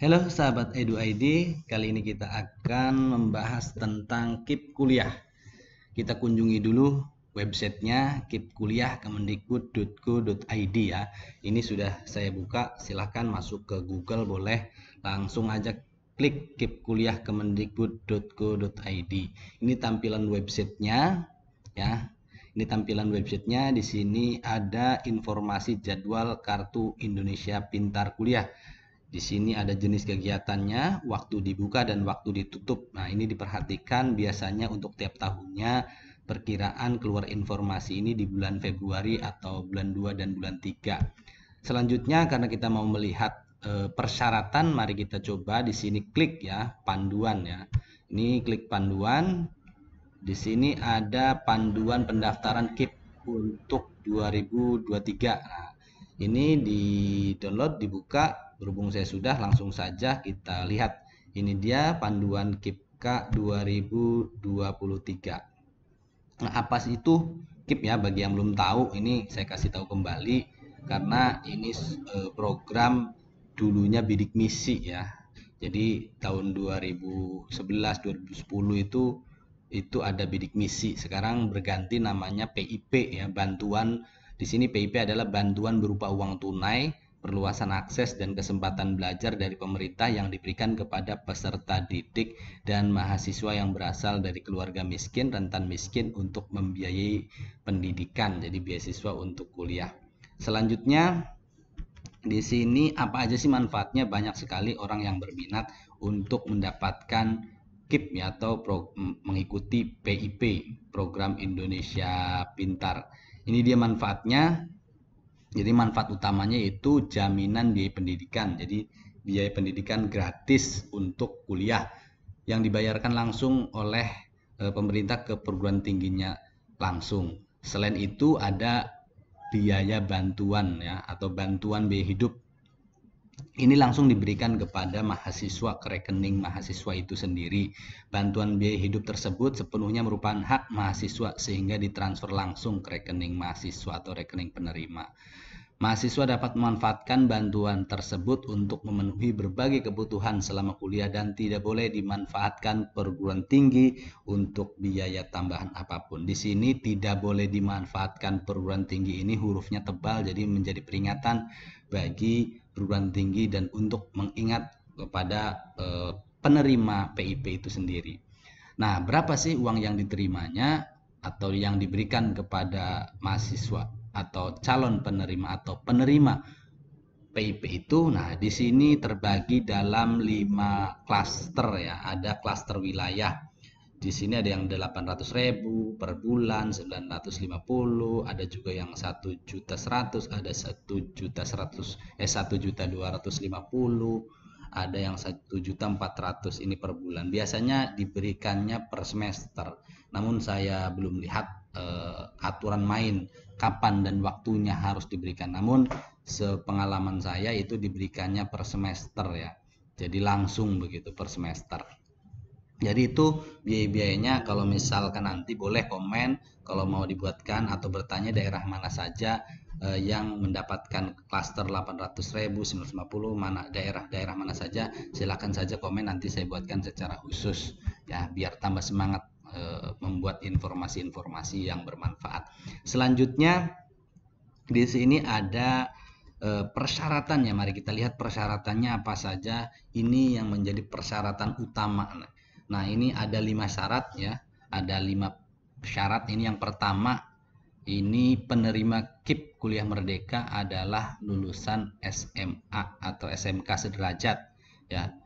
Halo sahabat Edu ID, kali ini kita akan membahas tentang KIP kuliah. Kita kunjungi dulu websitenya kipkuliah.kemendikbud.go.id ya. Ini sudah saya buka, silahkan masuk ke Google boleh, langsung aja klik kipkuliah.kemendikbud.go.id. Ini tampilan websitenya ya. Ini tampilan websitenya. Di sini ada informasi jadwal Kartu Indonesia Pintar Kuliah. Di sini ada jenis kegiatannya, waktu dibuka dan waktu ditutup. Nah, ini diperhatikan biasanya untuk tiap tahunnya perkiraan keluar informasi ini di bulan Februari atau bulan 2 dan bulan 3. Selanjutnya karena kita mau melihat persyaratan, mari kita coba di sini klik ya, panduan ya. Ini klik panduan. Di sini ada panduan pendaftaran KIP untuk 2023. Nah, ini di download, dibuka. Berhubung saya sudah, langsung saja kita lihat. Ini dia panduan KIPK 2023. Nah, apa sih itu KIP ya? Bagi yang belum tahu, ini saya kasih tahu kembali karena ini program dulunya bidik misi ya. Jadi tahun 2011 2010 itu ada bidik misi. Sekarang berganti namanya PIP ya, bantuan. Di sini PIP adalah bantuan berupa uang tunai, perluasan akses dan kesempatan belajar dari pemerintah yang diberikan kepada peserta didik dan mahasiswa yang berasal dari keluarga miskin, rentan miskin untuk membiayai pendidikan. Jadi beasiswa untuk kuliah. Selanjutnya di sini apa aja sih manfaatnya? Banyak sekali orang yang berminat untuk mendapatkan KIP ya, atau mengikuti PIP, Program Indonesia Pintar. Ini dia manfaatnya. Jadi manfaat utamanya itu jaminan biaya pendidikan. Jadi biaya pendidikan gratis untuk kuliah yang dibayarkan langsung oleh pemerintah ke perguruan tingginya langsung. Selain itu ada biaya bantuan ya, atau bantuan biaya hidup. Ini langsung diberikan kepada mahasiswa ke rekening mahasiswa itu sendiri. Bantuan biaya hidup tersebut sepenuhnya merupakan hak mahasiswa sehingga ditransfer langsung ke rekening mahasiswa atau rekening penerima. Mahasiswa dapat memanfaatkan bantuan tersebut untuk memenuhi berbagai kebutuhan selama kuliah dan tidak boleh dimanfaatkan perguruan tinggi untuk biaya tambahan apapun. Di sini tidak boleh dimanfaatkan perguruan tinggi, ini hurufnya tebal jadi menjadi peringatan bagi perguruan tinggi dan untuk mengingat kepada penerima PIP itu sendiri. Nah, berapa sih uang yang diterimanya atau yang diberikan kepada mahasiswa atau calon penerima atau penerima PIP itu? Nah, di sini terbagi dalam 5 klaster ya. Ada klaster wilayah. Di sini ada yang 800.000 per bulan, 950, ada juga yang 1.100.000, ada 1.250, ada yang 1.400.000 ini per bulan. Biasanya diberikannya per semester. Namun saya belum lihat aturan main kapan dan waktunya harus diberikan. Namun sepengalaman saya itu diberikannya per semester ya. Jadi langsung begitu per semester. Jadi itu biaya-biayanya. Kalau misalkan nanti boleh komen kalau mau dibuatkan atau bertanya daerah mana saja yang mendapatkan klaster 800.000, 950, mana daerah mana saja, silakan saja komen, nanti saya buatkan secara khusus ya biar tambah semangat membuat informasi-informasi yang bermanfaat. Selanjutnya di sini ada persyaratannya. Mari kita lihat persyaratannya apa saja. Ini yang menjadi persyaratan utama. Nah, ini ada 5 syarat ya. Ada 5 syarat. Ini yang pertama, ini penerima KIP Kuliah Merdeka adalah lulusan SMA atau SMK sederajat ya.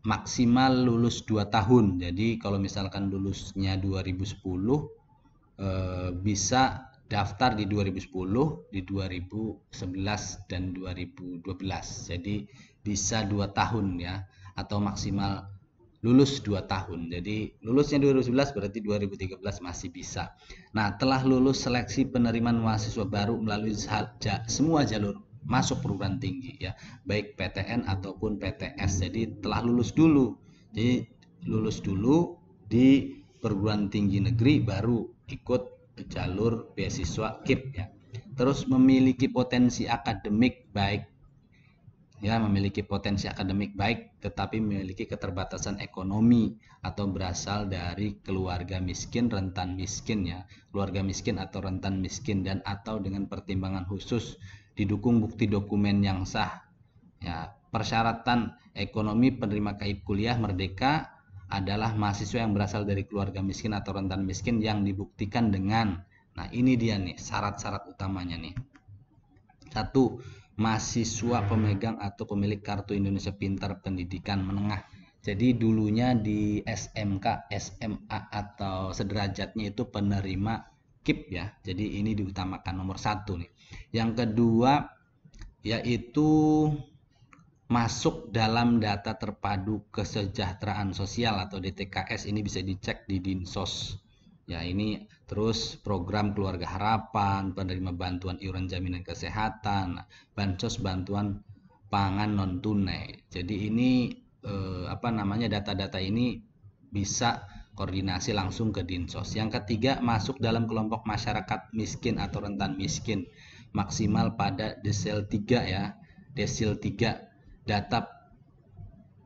Maksimal lulus 2 tahun. Jadi kalau misalkan lulusnya 2010 bisa daftar di 2010, di 2011 dan 2012. Jadi bisa 2 tahun ya, atau maksimal lulus 2 tahun. Jadi lulusnya 2011 berarti 2013 masih bisa. Nah, telah lulus seleksi penerimaan mahasiswa baru melalui semua jalur masuk perguruan tinggi ya, baik PTN ataupun PTS. Jadi telah lulus dulu. Jadi lulus dulu di perguruan tinggi negeri baru ikut jalur beasiswa KIP ya. Terus memiliki potensi akademik baik ya memiliki potensi akademik baik tetapi memiliki keterbatasan ekonomi atau berasal dari keluarga miskin, rentan miskin ya, keluarga miskin atau rentan miskin, dan atau dengan pertimbangan khusus didukung bukti dokumen yang sah. Ya, persyaratan ekonomi penerima KIP kuliah merdeka adalah mahasiswa yang berasal dari keluarga miskin atau rentan miskin yang dibuktikan dengan, nah ini dia nih syarat-syarat utamanya nih. 1. Mahasiswa pemegang atau pemilik kartu Indonesia Pintar pendidikan menengah. Jadi dulunya di SMK, SMA atau sederajatnya itu penerima KIP ya. Jadi ini diutamakan nomor 1 nih. Yang kedua yaitu masuk dalam data terpadu kesejahteraan sosial atau DTKS. Ini bisa dicek di Dinsos. Ya, ini terus program Keluarga Harapan, penerima bantuan iuran jaminan kesehatan, bansos bantuan pangan non tunai. Jadi ini data-data ini bisa koordinasi langsung ke Dinsos. Yang ketiga, masuk dalam kelompok masyarakat miskin atau rentan miskin maksimal pada desil 3 ya. Desil 3 data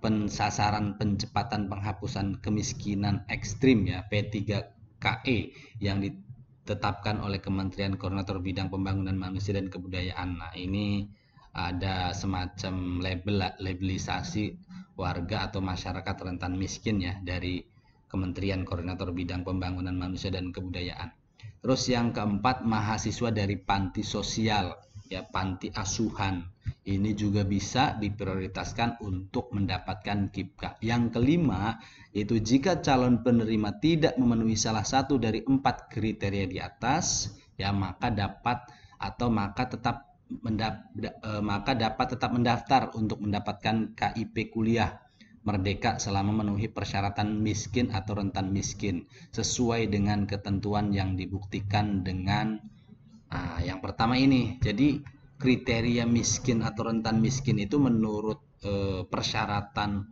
pensasaran pencepatan penghapusan kemiskinan ekstrim ya, P3KE, yang ditetapkan oleh Kementerian Koordinator Bidang Pembangunan Manusia dan Kebudayaan. Nah, ini ada semacam labelisasi warga atau masyarakat rentan miskin ya dari Kementerian Koordinator Bidang Pembangunan Manusia dan Kebudayaan. Terus yang keempat, mahasiswa dari panti sosial ya, panti asuhan. Ini juga bisa diprioritaskan untuk mendapatkan KIPK. Yang kelima, yaitu jika calon penerima tidak memenuhi salah satu dari 4 kriteria di atas, ya maka dapat tetap mendaftar untuk mendapatkan KIP kuliah merdeka selama memenuhi persyaratan miskin atau rentan miskin sesuai dengan ketentuan yang dibuktikan dengan yang pertama ini. Jadi kriteria miskin atau rentan miskin itu menurut persyaratan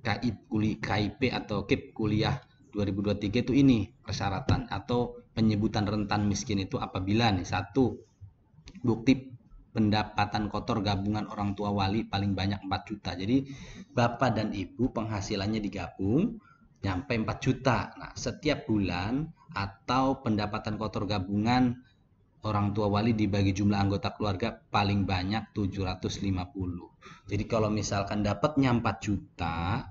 KIP atau KIP kuliah 2023 itu ini persyaratan atau penyebutan rentan miskin itu apabila nih, 1, bukti pendapatan kotor gabungan orang tua wali paling banyak 4 juta. Jadi bapak dan ibu penghasilannya digabung nyampe 4 juta. Nah, setiap bulan atau pendapatan kotor gabungan orang tua wali dibagi jumlah anggota keluarga paling banyak 750. Jadi kalau misalkan dapatnya 4 juta,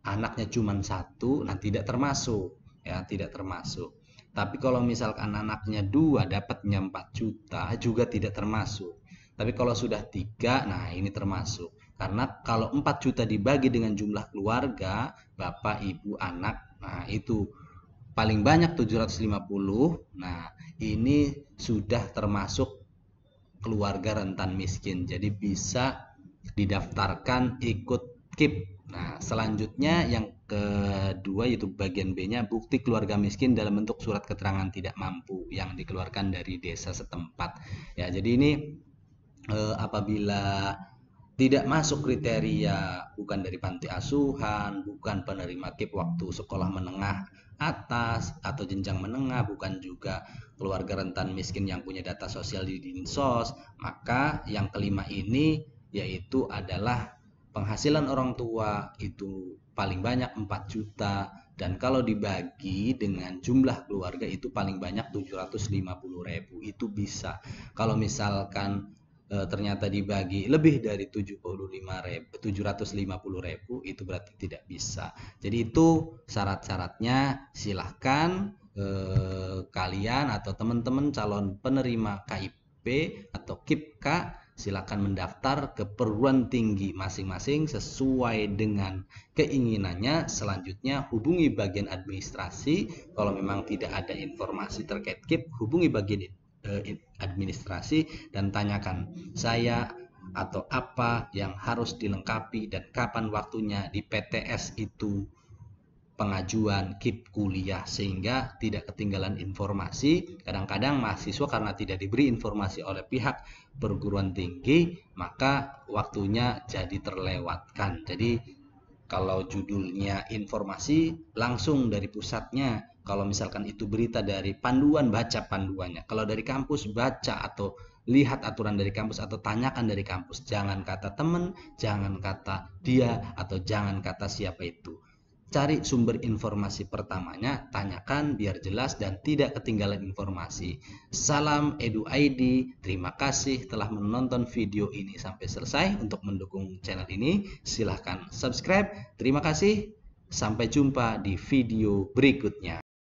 anaknya cuma 1, nah tidak termasuk ya, tidak termasuk. Tapi kalau misalkan anaknya 2 dapatnya 4 juta juga tidak termasuk. Tapi kalau sudah 3, nah ini termasuk. Karena kalau 4 juta dibagi dengan jumlah keluarga, bapak, ibu, anak, nah itu paling banyak 750. Nah, ini sudah termasuk keluarga rentan miskin. Jadi bisa didaftarkan ikut KIP. Nah, selanjutnya yang kedua yaitu bagian B-nya, bukti keluarga miskin dalam bentuk surat keterangan tidak mampu yang dikeluarkan dari desa setempat. Ya, jadi ini apabila tidak masuk kriteria, bukan dari panti asuhan, bukan penerima KIP waktu sekolah menengah atas atau jenjang menengah, bukan juga keluarga rentan miskin yang punya data sosial di Dinsos, maka yang kelima ini yaitu adalah penghasilan orang tua itu paling banyak 4 juta, dan kalau dibagi dengan jumlah keluarga itu paling banyak 750.000. Itu bisa. Kalau misalkan ternyata dibagi lebih dari 750.000 itu berarti tidak bisa. Jadi itu syarat-syaratnya. Silahkan kalian atau teman-teman calon penerima KIP atau KIPK silahkan mendaftar ke perguruan tinggi masing-masing sesuai dengan keinginannya. Selanjutnya hubungi bagian administrasi. Kalau memang tidak ada informasi terkait KIP, hubungi bagian administrasi dan tanyakan saya atau apa yang harus dilengkapi dan kapan waktunya di PTS itu pengajuan KIP kuliah, sehingga tidak ketinggalan informasi. Kadang-kadang mahasiswa karena tidak diberi informasi oleh pihak perguruan tinggi maka waktunya jadi terlewatkan. Jadi kalau judulnya informasi langsung dari pusatnya, kalau misalkan itu berita dari panduan, baca panduannya. Kalau dari kampus, baca atau lihat aturan dari kampus atau tanyakan dari kampus. Jangan kata teman, jangan kata dia, atau jangan kata siapa itu. Cari sumber informasi pertamanya, tanyakan biar jelas dan tidak ketinggalan informasi. Salam Edu ID, terima kasih telah menonton video ini sampai selesai. Untuk mendukung channel ini, silahkan subscribe. Terima kasih, sampai jumpa di video berikutnya.